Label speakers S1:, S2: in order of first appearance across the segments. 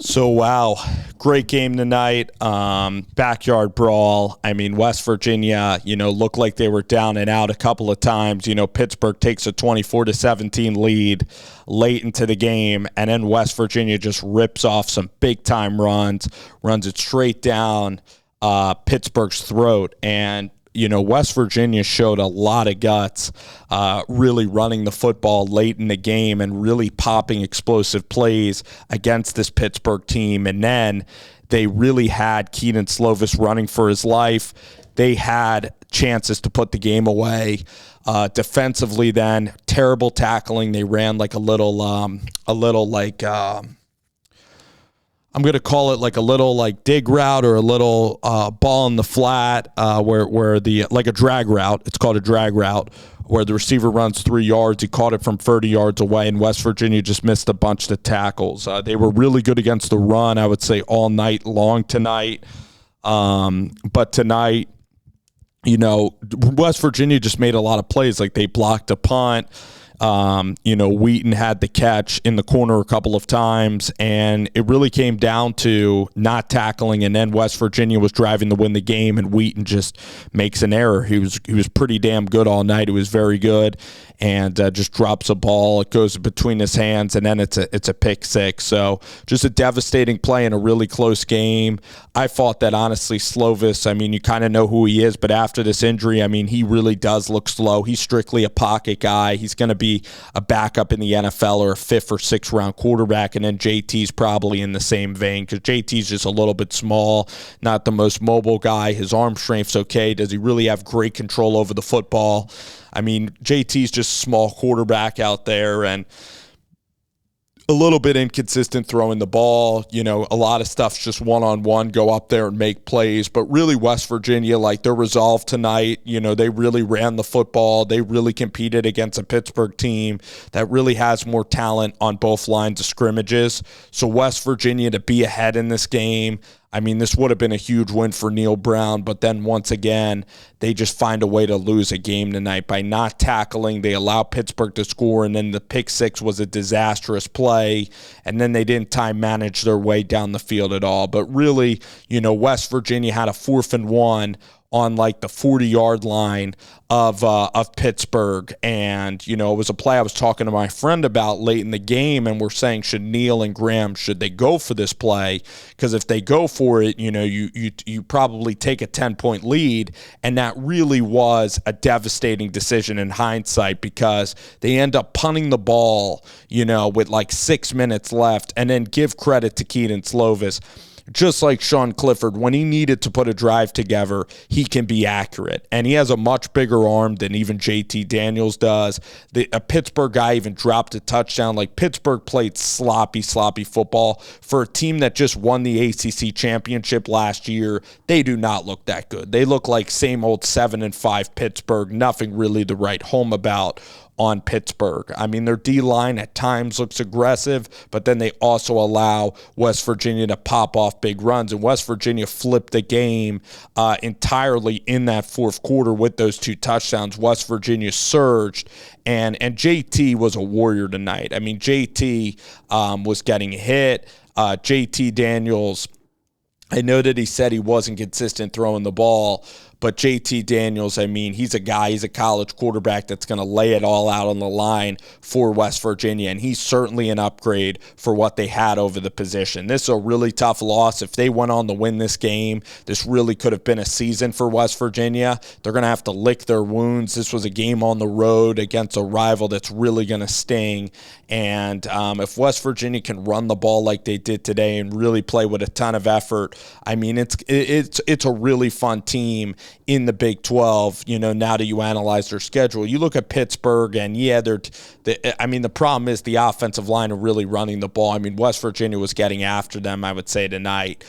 S1: So, wow, great game tonight. Backyard brawl. I mean, West Virginia, looked like they were down and out a couple of times. Pittsburgh takes a 24-17 lead late into the game, and then West Virginia just rips off some big-time runs it straight down Pittsburgh's throat. And West Virginia showed a lot of guts, really running the football late in the game and really popping explosive plays against this Pittsburgh team. And then they really had Kedon Slovis running for his life. They had chances to put the game away. Defensively then, terrible tackling. They ran like I'm going to call it like a little like dig route or a little ball in the flat where the like a drag route. It's called a drag route where the receiver runs 3 yards. He caught it from 30 yards away, and West Virginia just missed a bunch of tackles. They were really good against the run, I would say, all night long tonight. But tonight, West Virginia just made a lot of plays. Like they blocked a punt. Wheaton had the catch in the corner a couple of times, and it really came down to not tackling, and then West Virginia was driving to win the game, and Wheaton just makes an error. He was pretty damn good all night. He was very good, and just drops a ball. It goes between his hands, and then it's a pick six. So just a devastating play in a really close game. I thought that, honestly, Slovis, you kind of know who he is, but after this injury, he really does look slow. He's strictly a pocket guy. He's going to be a backup in the NFL or a 5th or 6th round quarterback, and then JT's probably in the same vein because JT's just a little bit small, not the most mobile guy. His arm strength's okay. Does he really have great control over the football? JT's just a small quarterback out there, and a little bit inconsistent throwing the ball. A lot of stuff's just one-on-one, go up there and make plays. But really, West Virginia, their resolve tonight, they really ran the football. They really competed against a Pittsburgh team that really has more talent on both lines of scrimmages. So West Virginia to be ahead in this game, this would have been a huge win for Neil Brown, but then once again, they just find a way to lose a game tonight. By not tackling, they allow Pittsburgh to score, and then the pick six was a disastrous play, and then they didn't time manage their way down the field at all. But really, West Virginia had a 4th and 1 on the 40-yard line of Pittsburgh. And, it was a play I was talking to my friend about late in the game, and we're saying, should Neil and Graham, should they go for this play? Because if they go for it, you probably take a 10-point lead, and that really was a devastating decision in hindsight because they end up punting the ball, with 6 minutes left, and then give credit to Kedon Slovis. Just like Sean Clifford, when he needed to put a drive together, he can be accurate. And he has a much bigger arm than even JT Daniels does. A Pittsburgh guy even dropped a touchdown. Pittsburgh played sloppy football. For a team that just won the ACC championship last year, they do not look that good. They look like same old 7-5 Pittsburgh. Nothing really to write home about on Pittsburgh. Their D-line at times looks aggressive, but then they also allow West Virginia to pop off big runs, and West Virginia flipped the game entirely in that fourth quarter with those 2 touchdowns. West Virginia surged, and JT was a warrior tonight. JT was getting hit. JT Daniels, I know that he said he wasn't consistent throwing the ball, but JT Daniels, he's a college quarterback that's going to lay it all out on the line for West Virginia, and he's certainly an upgrade for what they had over the position. This is a really tough loss. If they went on to win this game, this really could have been a season for West Virginia. They're going to have to lick their wounds. This was a game on the road against a rival that's really going to sting, and if West Virginia can run the ball like they did today and really play with a ton of effort, it's a really fun team in the Big 12, now that you analyze their schedule. You look at Pittsburgh, and the problem is the offensive line are really running the ball. West Virginia was getting after them, I would say, tonight,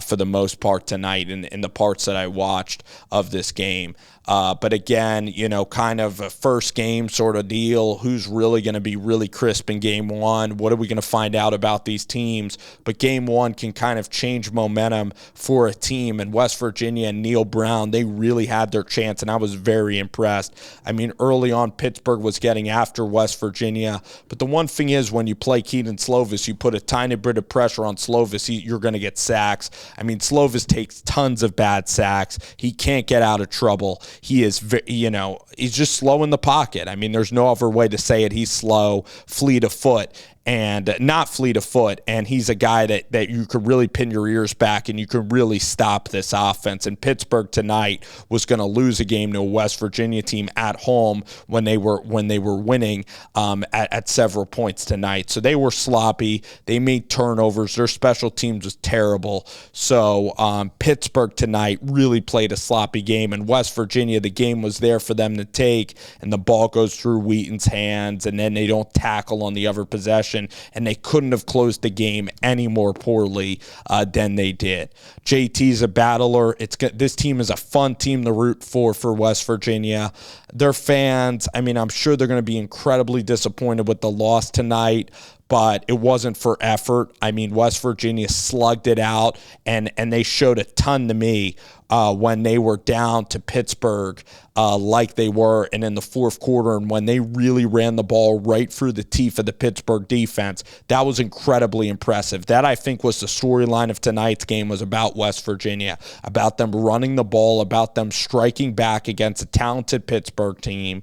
S1: for the most part tonight in the parts that I watched of this game. But again, kind of a first game sort of deal. Who's really going to be really crisp crisp in game one. What are we going to find out about these teams? But game one can kind of change momentum for a team. And West Virginia and Neil Brown, they really had their chance, and I was very impressed. I mean, early on, Pittsburgh was getting after West Virginia. But the one thing is, when you play Keaton Slovis, you put a tiny bit of pressure on Slovis, you're going to get sacks. I mean, Slovis takes tons of bad sacks. He can't get out of trouble. He is, he's just slow in the pocket. I mean, there's no other way to say it. He's slow, fleet of foot. And not fleet of foot, and he's a guy that you could really pin your ears back and you could really stop this offense. And Pittsburgh tonight was going to lose a game to a West Virginia team at home when they were winning at several points tonight. So they were sloppy. They made turnovers. Their special teams was terrible. So Pittsburgh tonight really played a sloppy game, and West Virginia, the game was there for them to take, and the ball goes through Wheaton's hands, and then they don't tackle on the other possession. And they couldn't have closed the game any more poorly than they did. JT's a battler. This team is a fun team to root for West Virginia. Their fans, I mean, I'm sure they're going to be incredibly disappointed with the loss tonight, but it wasn't for effort. I mean, West Virginia slugged it out, and they showed a ton to me when they were down to Pittsburgh like they were, and in the fourth quarter, and when they really ran the ball right through the teeth of the Pittsburgh defense. That was incredibly impressive. That, I think, was the storyline of tonight's game, was about West Virginia, about them running the ball, about them striking back against a talented Pittsburgh team.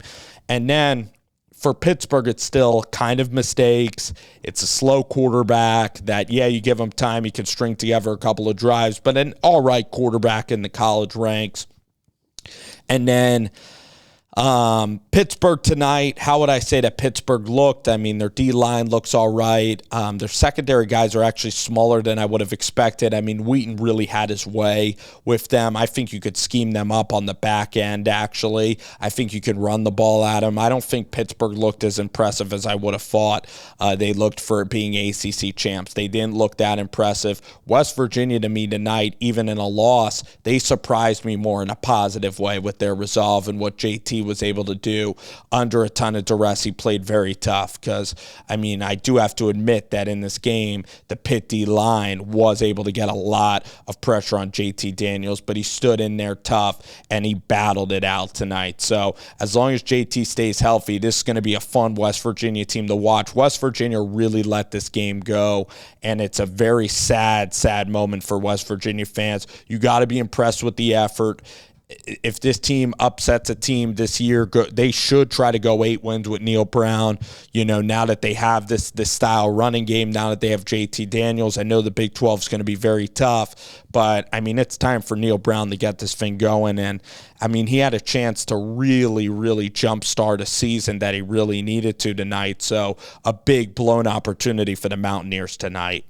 S1: And then for Pittsburgh, it's still kind of mistakes. It's a slow quarterback that, you give him time, he can string together a couple of drives, but an all right quarterback in the college ranks. And then Pittsburgh tonight, how would I say that Pittsburgh looked? I mean, their D-line looks all right. Their secondary guys are actually smaller than I would have expected. I mean, Wheaton really had his way with them. I think you could scheme them up on the back end, actually. I think you could run the ball at them. I don't think Pittsburgh looked as impressive as I would have thought they looked for being ACC champs. They didn't look that impressive. West Virginia, to me tonight, even in a loss, they surprised me more in a positive way with their resolve and what JT was able to do under a ton of duress. He played very tough because, I mean, I do have to admit that in this game, the Pitt D line was able to get a lot of pressure on JT Daniels, but he stood in there tough and he battled it out tonight. So as long as JT stays healthy, this is going to be a fun West Virginia team to watch. West Virginia really let this game go, and it's a very sad, sad moment for West Virginia fans. You got to be impressed with the effort. If this team upsets a team this year, they should try to go 8 wins with Neil Brown. Now that they have this style running game, now that they have JT Daniels, I know the Big 12 is going to be very tough, but I mean, it's time for Neil Brown to get this thing going. And I mean, he had a chance to really, really jumpstart a season that he really needed to tonight. So a big blown opportunity for the Mountaineers tonight.